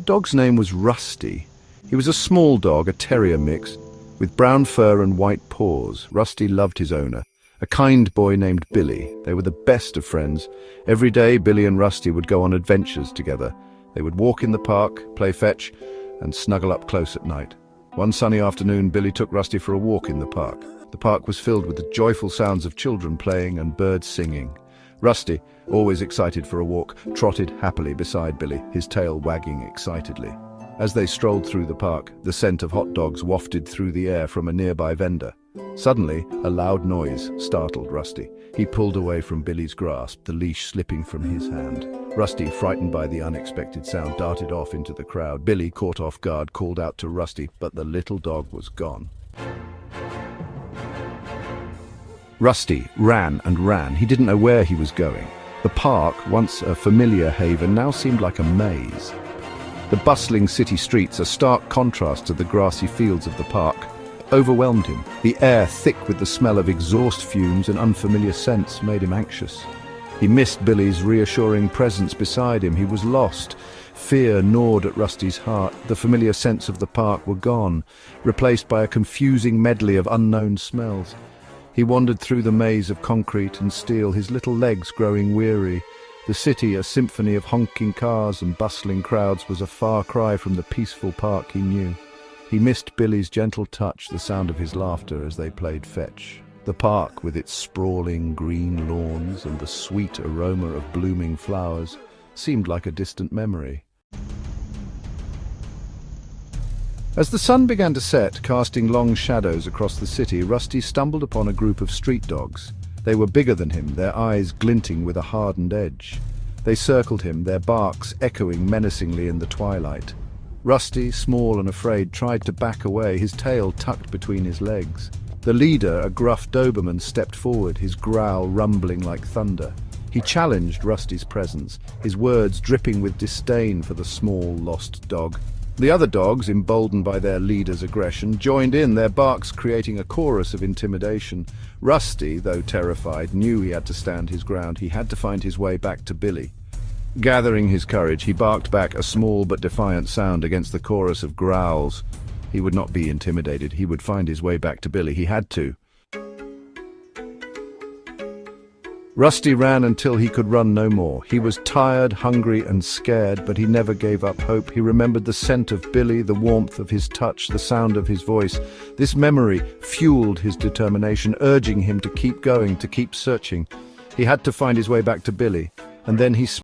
dog's name was Rusty. He was a small dog, a terrier mix, with brown fur and white paws. Rusty loved his owner, a kind boy named Billy. They were the best of friends. Every day, Billy and Rusty would go on adventures together. They would walk in the park, play fetch, and snuggle up close at night. One sunny afternoon, Billy took Rusty for a walk in the park. The park was filled with the joyful sounds of children playing and birds singing. Rusty, always excited for a walk, trotted happily beside Billy, his tail wagging excitedly. As they strolled through the park, the scent of hot dogs wafted through the air from a nearby vendor. Suddenly, a loud noise startled Rusty. He pulled away from Billy's grasp, the leash slipping from his hand. Rusty, frightened by the unexpected sound, darted off into the crowd. Billy, caught off guard, called out to Rusty, but the little dog was gone. Rusty ran and ran. He didn't know where he was going. The park, once a familiar haven, now seemed like a maze. The bustling city streets, a stark contrast to the grassy fields of the park, overwhelmed him. The air, thick with the smell of exhaust fumes and unfamiliar scents, made him anxious. He missed Billy's reassuring presence beside him. He was lost. Fear gnawed at Rusty's heart. The familiar scents of the park were gone, replaced by a confusing medley of unknown smells. He wandered through the maze of concrete and steel, his little legs growing weary. The city, a symphony of honking cars and bustling crowds, was a far cry from the peaceful park he knew. He missed Billy's gentle touch, the sound of his laughter as they played fetch. The park, with its sprawling green lawns and the sweet aroma of blooming flowers, seemed like a distant memory. As the sun began to set, casting long shadows across the city, Rusty stumbled upon a group of street dogs. They were bigger than him, their eyes glinting with a hardened edge. They circled him, their barks echoing menacingly in the twilight. Rusty, small and afraid, tried to back away, his tail tucked between his legs. The leader, a gruff Doberman, stepped forward, his growl rumbling like thunder. He challenged Rusty's presence, his words dripping with disdain for the small, lost dog. The other dogs, emboldened by their leader's aggression, joined in, their barks creating a chorus of intimidation. Rusty, though terrified, knew he had to stand his ground. He had to find his way back to Billy. Gathering his courage, he barked back a small but defiant sound against the chorus of growls. He would not be intimidated. He would find his way back to Billy. He had to. Rusty ran until he could run no more. He was tired, hungry, and scared, but he never gave up hope. He remembered the scent of Billy, the warmth of his touch, the sound of his voice. This memory fueled his determination, urging him to keep going, to keep searching. He had to find his way back to Billy, and then he